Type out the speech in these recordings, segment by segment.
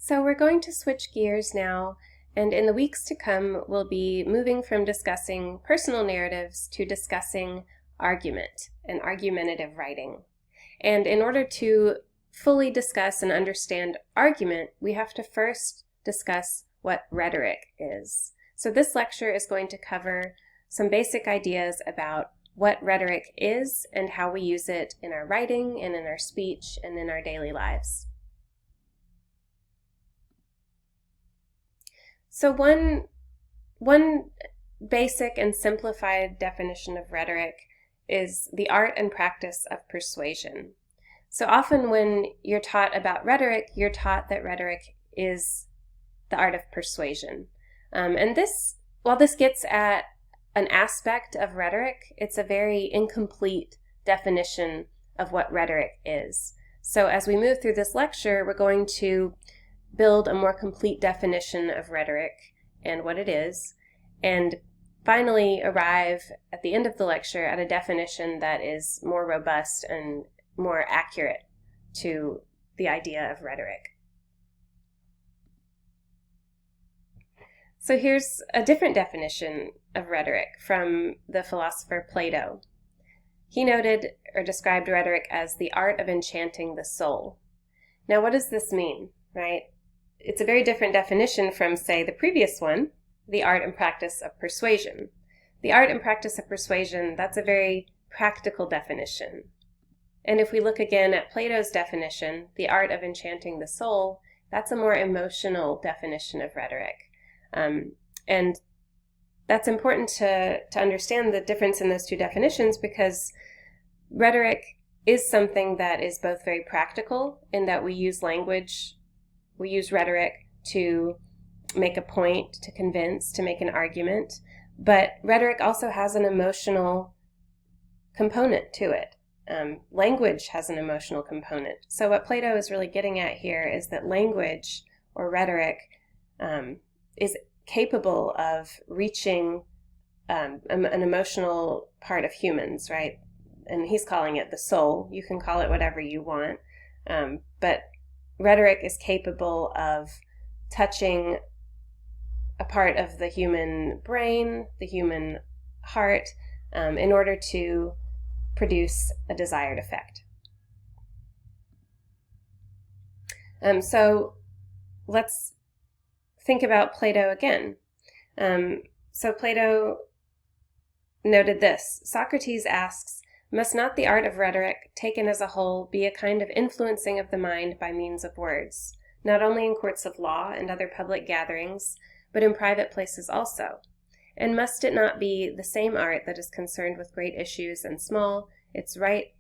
So we're going to switch gears now, and in the weeks to come, we'll be moving from discussing personal narratives to discussing argument and argumentative writing. And in order to fully discuss and understand argument, we have to first discuss what rhetoric is. So this lecture is going to cover some basic ideas about what rhetoric is and how we use it in our writing and in our speech and in our daily lives. So one basic and simplified definition of rhetoric is the art and practice of persuasion. So often when you're taught about rhetoric, you're taught that rhetoric is the art of persuasion. While this gets at an aspect of rhetoric, it's a very incomplete definition of what rhetoric is. So as we move through this lecture, we're going to build a more complete definition of rhetoric and what it is, and finally arrive at the end of the lecture at a definition that is more robust and more accurate to the idea of rhetoric. So here's a different definition of rhetoric from the philosopher Plato. He noted or described rhetoric as the art of enchanting the soul. Now, what does this mean, right? It's a very different definition from, say, the previous one, the art and practice of persuasion. The art and practice of persuasion, that's a very practical definition. And if we look again at Plato's definition, the art of enchanting the soul, that's a more emotional definition of rhetoric. And that's important to understand the difference in those two definitions, because rhetoric is something that is both very practical in that we use language. We use rhetoric to make a point, to convince, to make an argument, but rhetoric also has an emotional component to it. Language has an emotional component. So what Plato is really getting at here is that language or rhetoric is capable of reaching an emotional part of humans, right? And he's calling it the soul. You can call it whatever you want, but rhetoric is capable of touching a part of the human brain, the human heart, in order to produce a desired effect. So let's think about Plato again. So Plato noted this: Socrates asks, "Must not the art of rhetoric, taken as a whole, be a kind of influencing of the mind by means of words, not only in courts of law and other public gatherings, but in private places also? And must it not be the same art that is concerned with great issues and small, its right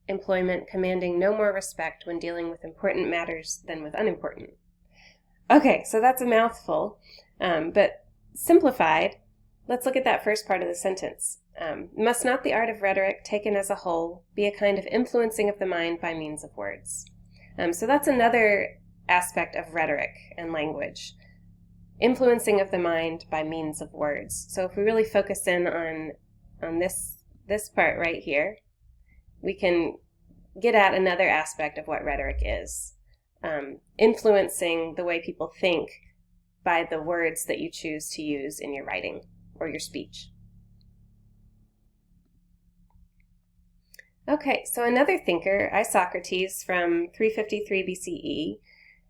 employment commanding no more respect when dealing with important matters than with unimportant?" Okay, so that's a mouthful, but simplified, let's look at that first part of the sentence. Must not the art of rhetoric, taken as a whole, be a kind of influencing of the mind by means of words? So that's another aspect of rhetoric and language. Influencing of the mind by means of words. So if we really focus in on this part right here, we can get at another aspect of what rhetoric is. Influencing the way people think by the words that you choose to use in your writing or your speech. Okay, so another thinker, Socrates, from 353 BCE,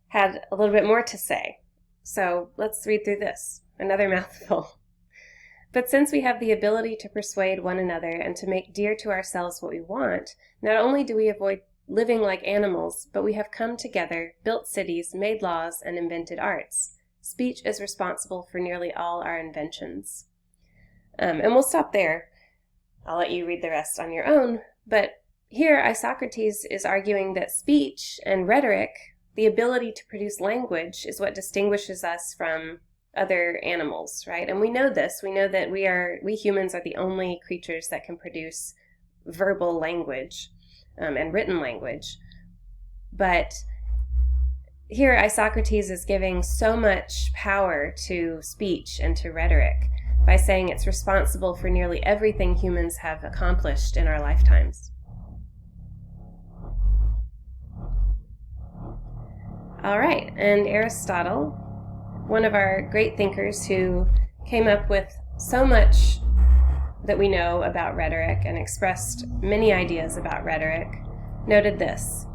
had a little bit more to say. So let's read through this. Another mouthful. "But since we have the ability to persuade one another and to make dear to ourselves what we want, not only do we avoid living like animals, but we have come together, built cities, made laws, and invented arts. Speech is responsible for nearly all our inventions." And we'll stop there. I'll let you read the rest on your own. But here, Socrates is arguing that speech and rhetoric, the ability to produce language, is what distinguishes us from other animals, right? And we know this. We know that we humans are the only creatures that can produce verbal language and written language. But here, Socrates is giving so much power to speech and to rhetoric by saying it's responsible for nearly everything humans have accomplished in our lifetimes. All right, and Aristotle, one of our great thinkers who came up with so much that we know about rhetoric and expressed many ideas about rhetoric, noted this: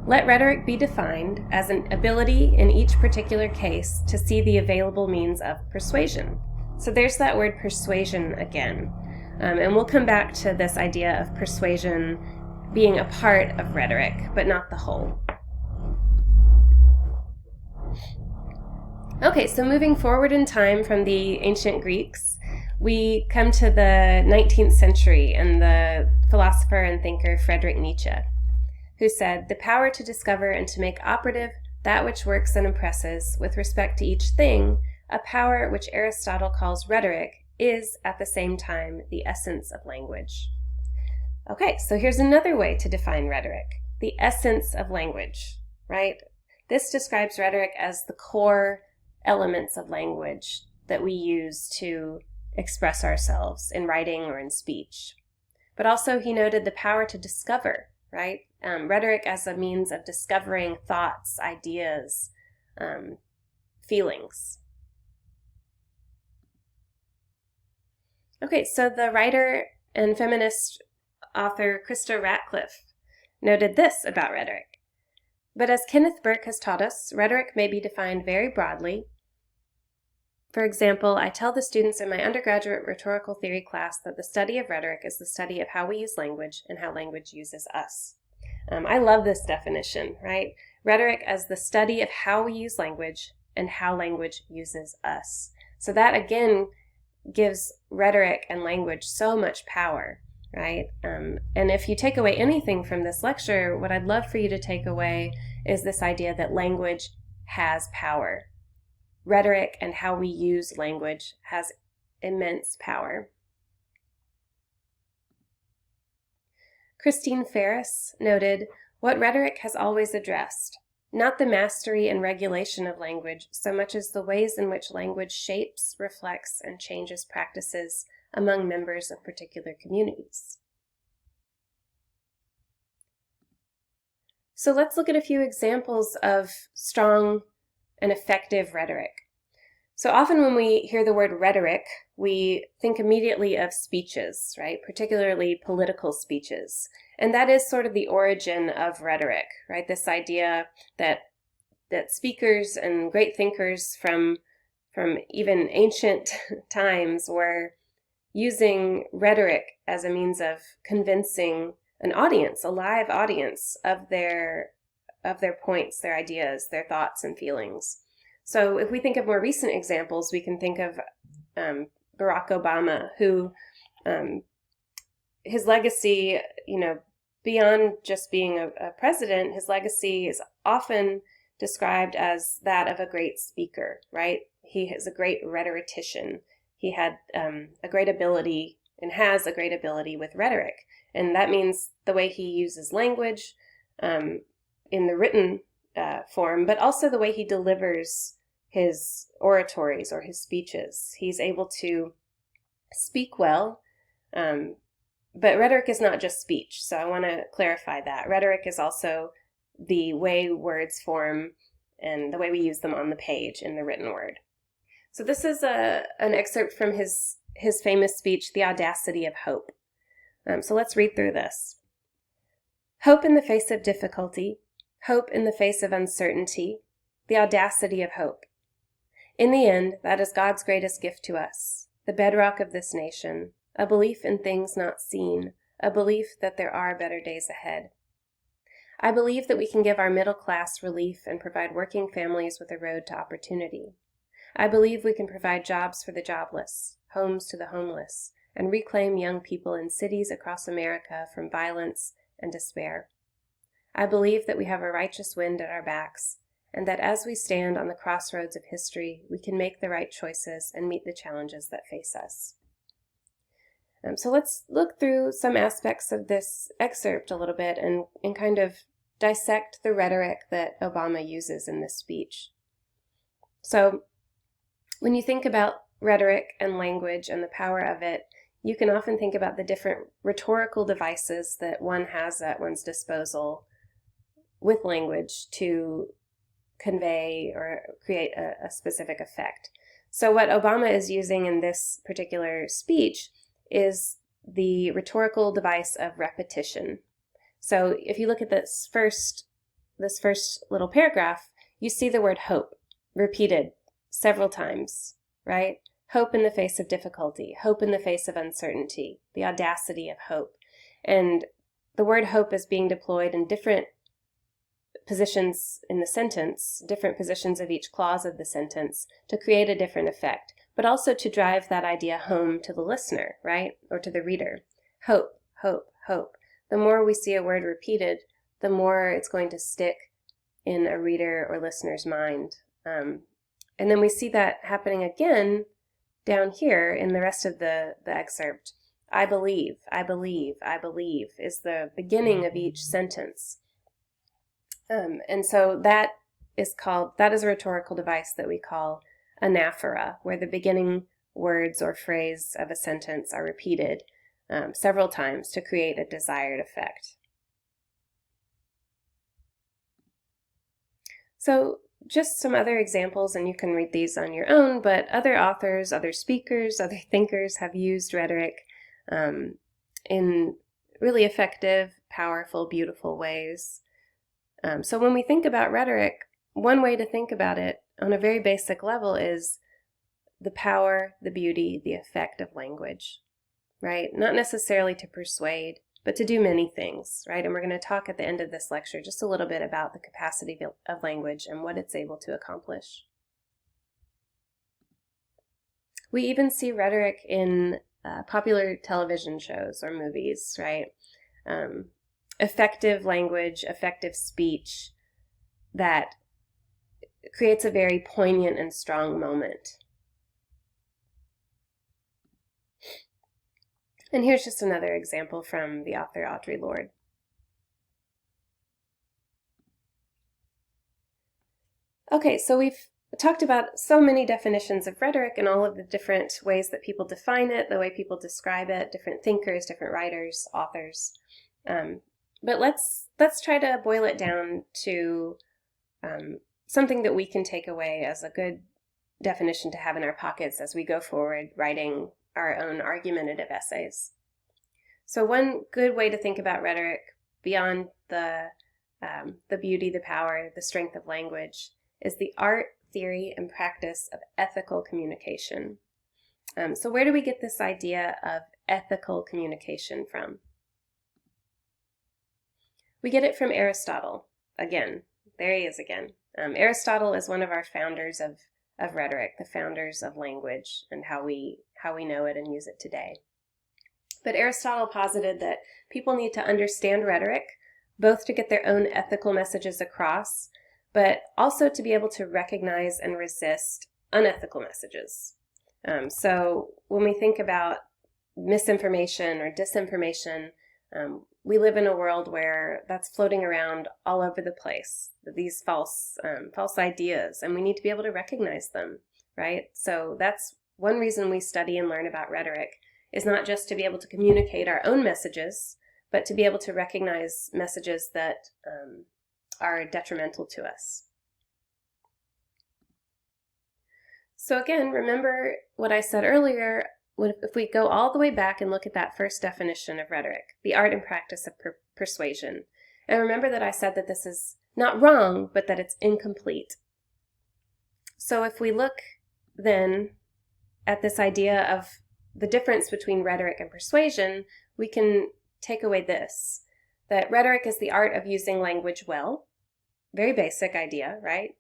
let rhetoric be defined as an ability in each particular case to see the available means of persuasion. So there's that word persuasion again. And we'll come back to this idea of persuasion being a part of rhetoric, but not the whole. Okay, so moving forward in time from the ancient Greeks, we come to the 19th century and the philosopher and thinker Friedrich Nietzsche, who said, "The power to discover and to make operative that which works and impresses with respect to each thing, a power which Aristotle calls rhetoric, is at the same time the essence of language." Okay, so here's another way to define rhetoric: the essence of language, right? This describes rhetoric as the core elements of language that we use to express ourselves in writing or in speech. But also he noted the power to discover, right? Rhetoric as a means of discovering thoughts, ideas, feelings. Okay, so the writer and feminist author Krista Ratcliffe noted this about rhetoric: "But as Kenneth Burke has taught us, rhetoric may be defined very broadly. For example, I tell the students in my undergraduate rhetorical theory class that the study of rhetoric is the study of how we use language and how language uses us." I love this definition, right? Rhetoric as the study of how we use language and how language uses us. So that again gives rhetoric and language so much power, right? And if you take away anything from this lecture, what I'd love for you to take away is this idea that language has power. Rhetoric and how we use language has immense power. Christine Ferris noted, "What rhetoric has always addressed, not the mastery and regulation of language so much as the ways in which language shapes, reflects, and changes practices among members of particular communities." So let's look at a few examples of strong and effective rhetoric. So often when we hear the word rhetoric, we think immediately of speeches, right? Particularly political speeches. And that is sort of the origin of rhetoric, right? This idea that speakers and great thinkers from even ancient times were using rhetoric as a means of convincing an audience, a live audience, of their points, their ideas, their thoughts and feelings. So if we think of more recent examples, we can think of Barack Obama, who his legacy, beyond just being a president, his legacy is often described as that of a great speaker, right? He is a great rhetorician. He had a great ability and has a great ability with rhetoric. And that means the way he uses language in the written form, but also the way he delivers his oratories or his speeches. He's able to speak well, but rhetoric is not just speech. So I want to clarify that. Rhetoric is also the way words form and the way we use them on the page in the written word. So this is an excerpt from his famous speech, "The Audacity of Hope." So let's read through this. "Hope in the face of difficulty, hope in the face of uncertainty, the audacity of hope. In the end, that is God's greatest gift to us, the bedrock of this nation, a belief in things not seen, a belief that there are better days ahead. I believe that we can give our middle class relief and provide working families with a road to opportunity. I believe we can provide jobs for the jobless, homes to the homeless, and reclaim young people in cities across America from violence and despair. I believe that we have a righteous wind at our backs, and that as we stand on the crossroads of history, we can make the right choices and meet the challenges that face us." So let's look through some aspects of this excerpt a little bit and kind of dissect the rhetoric that Obama uses in this speech. So when you think about rhetoric and language and the power of it, you can often think about the different rhetorical devices that one has at one's disposal with language to convey or create a specific effect. So what Obama is using in this particular speech is the rhetorical device of repetition. So if you look at this first little paragraph, you see the word hope repeated several times, right? Hope in the face of difficulty, hope in the face of uncertainty, the audacity of hope. And the word hope is being deployed in different positions in the sentence, different positions of each clause of the sentence to create a different effect, but also to drive that idea home to the listener, right? Or to the reader. Hope, hope, hope. The more we see a word repeated, the more it's going to stick in a reader or listener's mind. And then we see that happening again down here in the rest of the excerpt. I believe, I believe, I believe is the beginning of each sentence. And so that is a rhetorical device that we call anaphora, where the beginning words or phrase of a sentence are repeated several times to create a desired effect. So just some other examples, and you can read these on your own, but other authors, other speakers, other thinkers have used rhetoric in really effective, powerful, beautiful ways. So when we think about rhetoric, one way to think about it on a very basic level is the power, the beauty, the effect of language, right? Not necessarily to persuade, but to do many things, right? And we're going to talk at the end of this lecture just a little bit about the capacity of language and what it's able to accomplish. We even see rhetoric in popular television shows or movies, right? Effective language, effective speech that creates a very poignant and strong moment. And here's just another example from the author Audre Lorde. Okay, so we've talked about so many definitions of rhetoric and all of the different ways that people define it, the way people describe it, different thinkers, different writers, authors. But let's try to boil it down to something that we can take away as a good definition to have in our pockets as we go forward writing our own argumentative essays. So one good way to think about rhetoric beyond the beauty, the power, the strength of language is the art, theory, and practice of ethical communication. So where do we get this idea of ethical communication from? We get it from Aristotle. Again, there he is again. Aristotle is one of our founders of rhetoric, the founders of language and how we know it and use it today. But Aristotle posited that people need to understand rhetoric, both to get their own ethical messages across, but also to be able to recognize and resist unethical messages. So when we think about misinformation or disinformation, we live in a world where that's floating around all over the place, these false ideas, and we need to be able to recognize them, right? So that's one reason we study and learn about rhetoric, is not just to be able to communicate our own messages, but to be able to recognize messages that are detrimental to us. So again, remember what I said earlier. If we go all the way back and look at that first definition of rhetoric, the art and practice of persuasion, and remember that I said that this is not wrong, but that it's incomplete. So if we look then at this idea of the difference between rhetoric and persuasion, we can take away this, that rhetoric is the art of using language well. Very basic idea, right?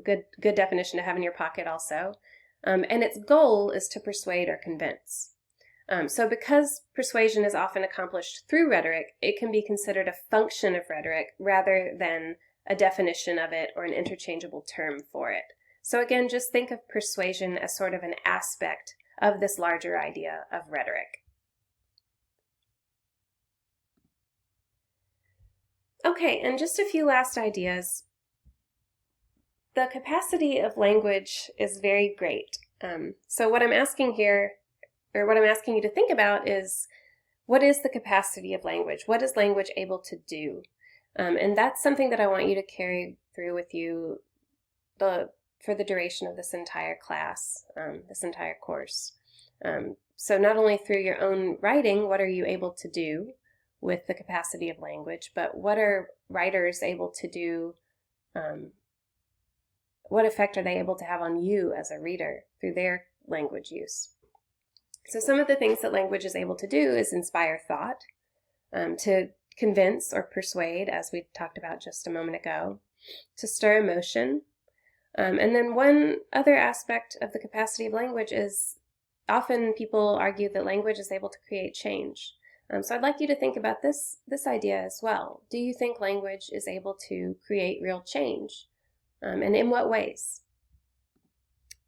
Good definition to have in your pocket also. And its goal is to persuade or convince. So because persuasion is often accomplished through rhetoric, it can be considered a function of rhetoric rather than a definition of it or an interchangeable term for it. So again, just think of persuasion as sort of an aspect of this larger idea of rhetoric. Okay, and just a few last ideas. The capacity of language is very great. So what I'm asking here, or what I'm asking you to think about is, what is the capacity of language? What is language able to do? And that's something that I want you to carry through with you for the duration of this entire class, this entire course. So not only through your own writing, what are you able to do with the capacity of language, but what are writers able to do? What effect are they able to have on you as a reader through their language use? So some of the things that language is able to do is inspire thought, to convince or persuade, as we talked about just a moment ago, to stir emotion. And then one other aspect of the capacity of language is often people argue that language is able to create change. So I'd like you to think about this idea as well. Do you think language is able to create real change? And in what ways?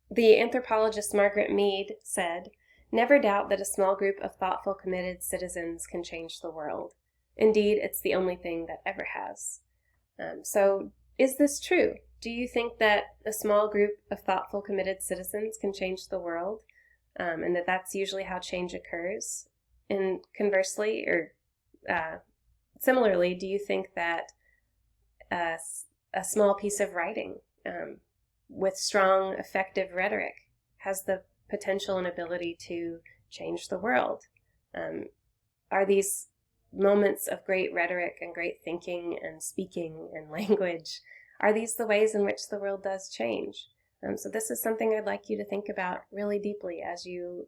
The anthropologist Margaret Mead said, "Never doubt that a small group of thoughtful, committed citizens can change the world. Indeed, it's the only thing that ever has." So is this true? Do you think that a small group of thoughtful, committed citizens can change the world, and that that's usually how change occurs? And conversely, or similarly, do you think that a small piece of writing with strong, effective rhetoric has the potential and ability to change the world? Are these moments of great rhetoric and great thinking and speaking and language, are these the ways in which the world does change? So this is something I'd like you to think about really deeply as you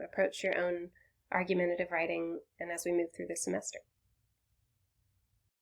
approach your own argumentative writing and as we move through the semester.